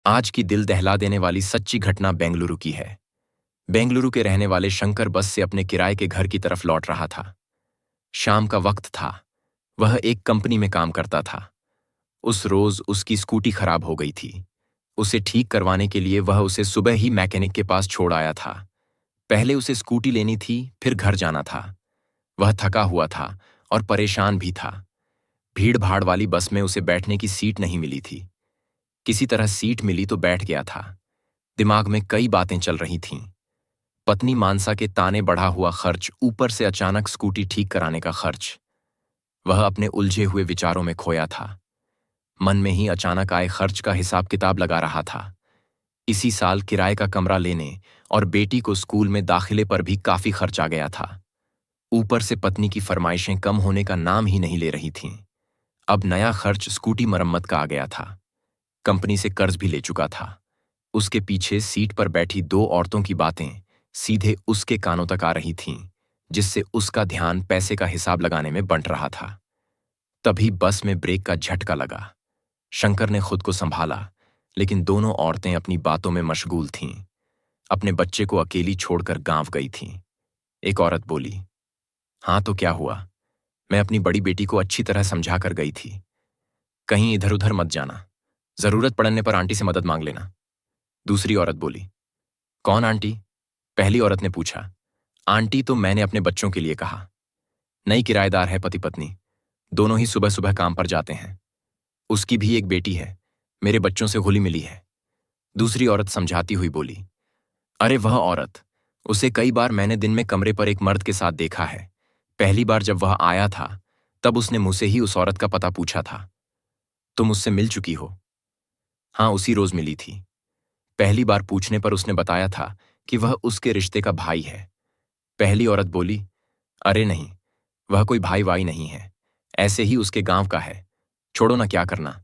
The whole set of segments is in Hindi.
आज की दिल दहला देने वाली सच्ची घटना बेंगलुरु की है। बेंगलुरु के रहने वाले शंकर बस से अपने किराए के घर की तरफ लौट रहा था। शाम का वक्त था। वह एक कंपनी में काम करता था। उस रोज उसकी स्कूटी खराब हो गई थी। उसे ठीक करवाने के लिए वह उसे सुबह ही मैकेनिक के पास छोड़ आया था। पहले उसे स्कूटी लेनी थी, फिर घर जाना था। वह थका हुआ था और परेशान भी था। भीड़ भाड़ वाली बस में उसे बैठने की सीट नहीं मिली थी। किसी तरह सीट मिली तो बैठ गया था। दिमाग में कई बातें चल रही थीं। पत्नी मानसा के ताने बढ़ा हुआ खर्च, ऊपर से अचानक स्कूटी ठीक कराने का खर्च। वह अपने उलझे हुए विचारों में खोया था। मन में ही अचानक आए खर्च का हिसाब किताब लगा रहा था। इसी साल किराए का कमरा लेने और बेटी को स्कूल में दाखिले पर भी काफी खर्च आ गया था। ऊपर से पत्नी की फरमाइशें कम होने का नाम ही नहीं ले रही थीं। अब नया खर्च स्कूटी मरम्मत का आ गया था। कंपनी से कर्ज भी ले चुका था। उसके पीछे सीट पर बैठी दो औरतों की बातें सीधे उसके कानों तक आ रही थीं, जिससे उसका ध्यान पैसे का हिसाब लगाने में बंट रहा था। तभी बस में ब्रेक का झटका लगा। शंकर ने खुद को संभाला, लेकिन दोनों औरतें अपनी बातों में मशगूल थीं। अपने बच्चे को अकेली छोड़कर गांव गई थीं। एक औरत बोली, हाँ तो क्या हुआ? मैं अपनी बड़ी बेटी को अच्छी तरह समझा कर गई थी। कहीं इधर उधर मत जाना। जरूरत पड़ने पर आंटी से मदद मांग लेना। दूसरी औरत बोली, कौन आंटी? पहली औरत ने पूछा। आंटी तो मैंने अपने बच्चों के लिए कहा। नई किराएदार है पति पत्नी। दोनों ही सुबह सुबह काम पर जाते हैं। उसकी भी एक बेटी है, मेरे बच्चों से घुली मिली है। दूसरी औरत समझाती हुई बोली, अरे वह औरत, उसे कई बार मैंने दिन में कमरे पर एक मर्द के साथ देखा है। पहली बार जब वह आया था तब उसने मुझसे ही उस औरत का पता पूछा था। तुम उससे मिल चुकी हो? हाँ, उसी रोज मिली थी। पहली बार पूछने पर उसने बताया था कि वह उसके रिश्ते का भाई है। पहली औरत बोली, अरे नहीं, वह कोई भाई वाई नहीं है, ऐसे ही उसके गांव का है। छोड़ो ना, क्या करना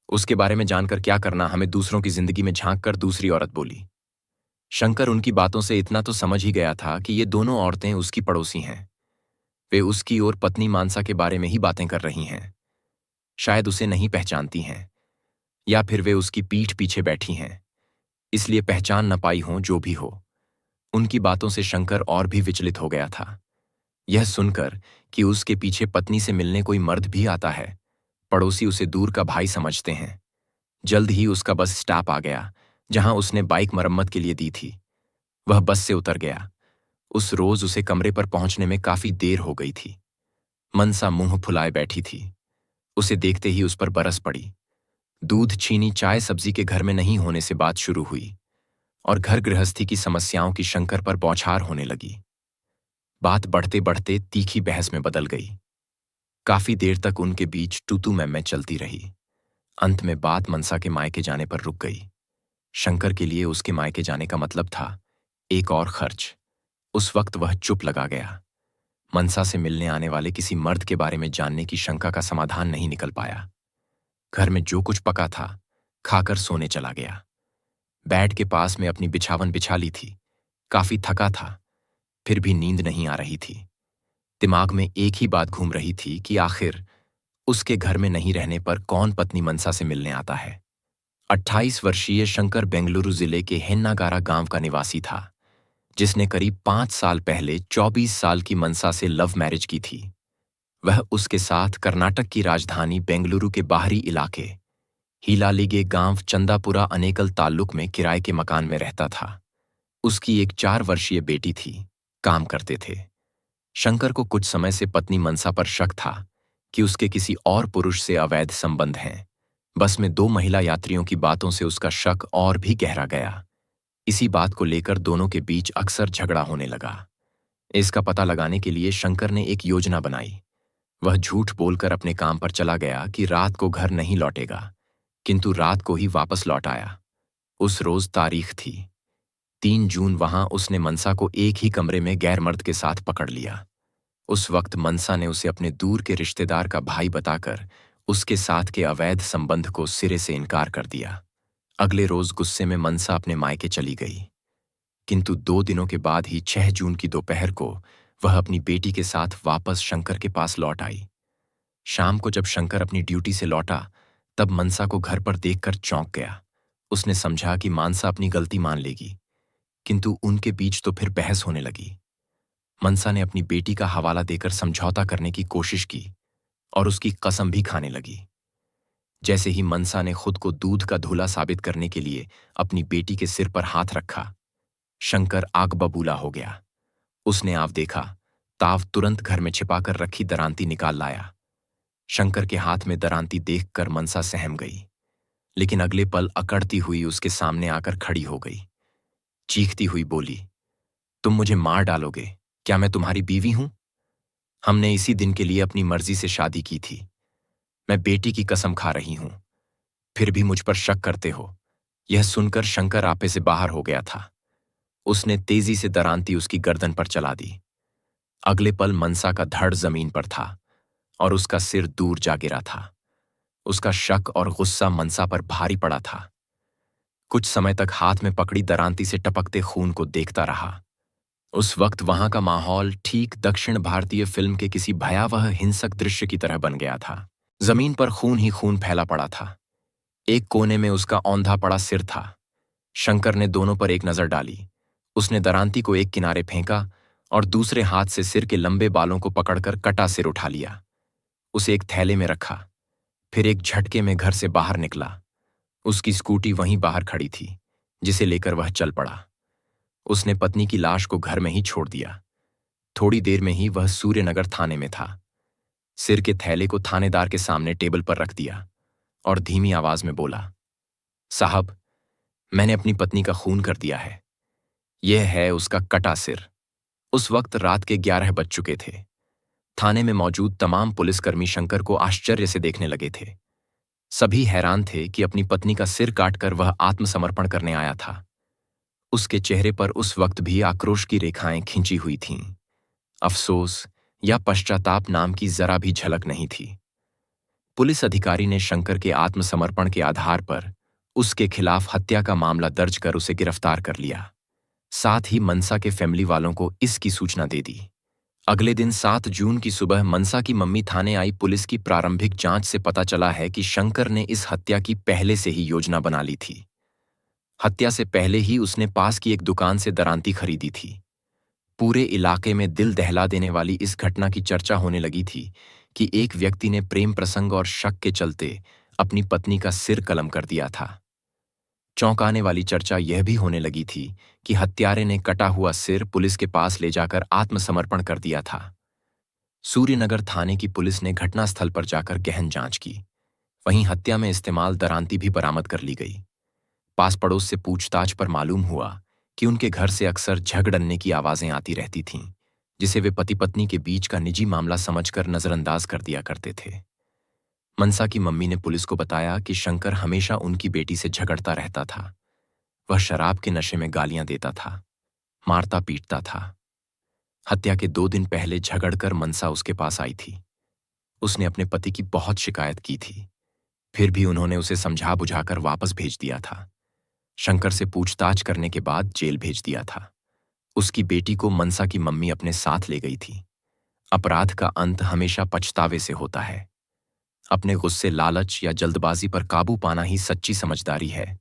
उसके बारे में जानकर, क्या करना हमें दूसरों की जिंदगी में झांक कर। दूसरी औरत बोली। शंकर उनकी बातों से इतना तो समझ ही गया था कि ये दोनों औरतें उसकी पड़ोसी हैं। वे उसकी और पत्नी मानसा के बारे में ही बातें कर रही हैं। शायद उसे नहीं पहचानती हैं, या फिर वे उसकी पीठ पीछे बैठी हैं, इसलिए पहचान न पाई हों। जो भी हो, उनकी बातों से शंकर और भी विचलित हो गया था। यह सुनकर कि उसके पीछे पत्नी से मिलने कोई मर्द भी आता है। पड़ोसी उसे दूर का भाई समझते हैं। जल्द ही उसका बस स्टॉप आ गया, जहां उसने बाइक मरम्मत के लिए दी थी। वह बस से उतर गया। उस रोज उसे कमरे पर पहुंचने में काफी देर हो गई थी। मनसा मुंह फुलाए बैठी थी। उसे देखते ही उस पर बरस पड़ी। दूध चीनी चाय सब्जी के घर में नहीं होने से बात शुरू हुई और घर गृहस्थी की समस्याओं की शंकर पर बौछार होने लगी। बात बढ़ते बढ़ते तीखी बहस में बदल गई। काफी देर तक उनके बीच तू मैं चलती रही। अंत में बात मनसा के मायके जाने पर रुक गई। शंकर के लिए उसके मायके जाने का मतलब था एक और खर्च। उस वक्त वह चुप लगा गया। मनसा से मिलने आने वाले किसी मर्द के बारे में जानने की शंका का समाधान नहीं निकल पाया। घर में जो कुछ पका था खाकर सोने चला गया। बेड के पास में अपनी बिछावन बिछा ली थी। काफी थका था, फिर भी नींद नहीं आ रही थी। दिमाग में एक ही बात घूम रही थी कि आखिर उसके घर में नहीं रहने पर कौन पत्नी मनसा से मिलने आता है। 28 वर्षीय शंकर बेंगलुरु जिले के हेन्नागारा गांव का निवासी था, जिसने करीब 5 साल पहले 24 साल की मनसा से लव मैरिज की थी। वह उसके साथ कर्नाटक की राजधानी बेंगलुरु के बाहरी इलाके हीलालिगे गांव चंदापुरा अनेकल ताल्लुक में किराए के मकान में रहता था। उसकी एक 4 वर्षीय बेटी थी। काम करते थे। शंकर को कुछ समय से पत्नी मनसा पर शक था कि उसके किसी और पुरुष से अवैध संबंध हैं। बस में 2 महिला यात्रियों की बातों से उसका शक और भी गहरा गया। इसी बात को लेकर दोनों के बीच अक्सर झगड़ा होने लगा। इसका पता लगाने के लिए शंकर ने एक योजना बनाई। वह झूठ बोलकर अपने काम पर चला गया कि रात को घर नहीं लौटेगा, किंतु रात को ही वापस लौट आया। उस रोज तारीख थी 3 जून। वहां उसने मनसा को एक ही कमरे में गैर मर्द के साथ पकड़ लिया। उस वक्त मनसा ने उसे अपने दूर के रिश्तेदार का भाई बताकर उसके साथ के अवैध संबंध को सिरे से इनकार कर दिया। अगले रोज गुस्से में मनसा अपने मायके चली गई, किंतु 2 दिनों के बाद ही 6 जून की दोपहर को वह अपनी बेटी के साथ वापस शंकर के पास लौट आई। शाम को जब शंकर अपनी ड्यूटी से लौटा तब मनसा को घर पर देखकर चौंक गया। उसने समझा कि मानसा अपनी गलती मान लेगी, किंतु उनके बीच तो फिर बहस होने लगी। मनसा ने अपनी बेटी का हवाला देकर समझौता करने की कोशिश की और उसकी कसम भी खाने लगी। जैसे ही मनसा ने खुद को दूध का धूला साबित करने के लिए अपनी बेटी के सिर पर हाथ रखा, शंकर आग बबूला हो गया। उसने आव देखा, ताव तुरंत घर में छिपाकर रखी दरांती निकाल लाया। शंकर के हाथ में दरांती देखकर मनसा सहम गई, लेकिन अगले पल अकड़ती हुई उसके सामने आकर खड़ी हो गई। चीखती हुई बोली, तुम मुझे मार डालोगे? क्या मैं तुम्हारी बीवी हूं? हमने इसी दिन के लिए अपनी मर्जी से शादी की थी। मैं बेटी की कसम खा रही हूं, फिर भी मुझ पर शक करते हो। यह सुनकर शंकर आपे से बाहर हो गया था। उसने तेजी से दरांती उसकी गर्दन पर चला दी। अगले पल मनसा का धड़ जमीन पर था और उसका सिर दूर जा गिरा था। उसका शक और गुस्सा मनसा पर भारी पड़ा था। कुछ समय तक हाथ में पकड़ी दरांती से टपकते खून को देखता रहा। उस वक्त वहां का माहौल ठीक दक्षिण भारतीय फिल्म के किसी भयावह हिंसक दृश्य की तरह बन गया था। जमीन पर खून ही खून फैला पड़ा था। एक कोने में उसका औंधा पड़ा सिर था। शंकर ने दोनों पर एक नजर डाली। उसने दरांती को एक किनारे फेंका और दूसरे हाथ से सिर के लंबे बालों को पकड़कर कटा सिर उठा लिया। उसे एक थैले में रखा, फिर एक झटके में घर से बाहर निकला। उसकी स्कूटी वहीं बाहर खड़ी थी, जिसे लेकर वह चल पड़ा। उसने पत्नी की लाश को घर में ही छोड़ दिया। थोड़ी देर में ही वह सूर्यनगर थाने में था। सिर के थैले को थानेदार के सामने टेबल पर रख दिया और धीमी आवाज में बोला, साहब, मैंने अपनी पत्नी का खून कर दिया है। यह है उसका कटा सिर। उस वक्त रात के 11 बज चुके थे। थाने में मौजूद तमाम पुलिसकर्मी शंकर को आश्चर्य से देखने लगे थे। सभी हैरान थे कि अपनी पत्नी का सिर काटकर वह आत्मसमर्पण करने आया था। उसके चेहरे पर उस वक्त भी आक्रोश की रेखाएं खिंची हुई थीं। अफसोस या पश्चाताप नाम की जरा भी झलक नहीं थी। पुलिस अधिकारी ने शंकर के आत्मसमर्पण के आधार पर उसके खिलाफ हत्या का मामला दर्ज कर उसे गिरफ्तार कर लिया। साथ ही मनसा के फैमिली वालों को इसकी सूचना दे दी। अगले दिन 7 जून की सुबह मनसा की मम्मी थाने आई। पुलिस की प्रारंभिक जांच से पता चला है कि शंकर ने इस हत्या की पहले से ही योजना बना ली थी। हत्या से पहले ही उसने पास की एक दुकान से दरांती खरीदी थी। पूरे इलाके में दिल दहला देने वाली इस घटना की चर्चा होने लगी थी कि एक व्यक्ति ने प्रेम प्रसंग और शक के चलते अपनी पत्नी का सिर कलम कर दिया था। चौंकाने वाली चर्चा यह भी होने लगी थी कि हत्यारे ने कटा हुआ सिर पुलिस के पास ले जाकर आत्मसमर्पण कर दिया था। सूर्यनगर थाने की पुलिस ने घटनास्थल पर जाकर गहन जांच की। वहीं हत्या में इस्तेमाल दरांती भी बरामद कर ली गई। पास पड़ोस से पूछताछ पर मालूम हुआ कि उनके घर से अक्सर झगड़ने की आवाजें आती रहती थीं, जिसे वे पति पत्नी के बीच का निजी मामला समझकर नजरअंदाज कर दिया करते थे। मनसा की मम्मी ने पुलिस को बताया कि शंकर हमेशा उनकी बेटी से झगड़ता रहता था। वह शराब के नशे में गालियां देता था, मारता पीटता था। हत्या के 2 दिन पहले झगड़कर मनसा उसके पास आई थी। उसने अपने पति की बहुत शिकायत की थी, फिर भी उन्होंने उसे समझा बुझाकर वापस भेज दिया था। शंकर से पूछताछ करने के बाद जेल भेज दिया था। उसकी बेटी को मनसा की मम्मी अपने साथ ले गई थी। अपराध का अंत हमेशा पछतावे से होता है। अपने गुस्से, लालच या जल्दबाजी पर काबू पाना ही सच्ची समझदारी है।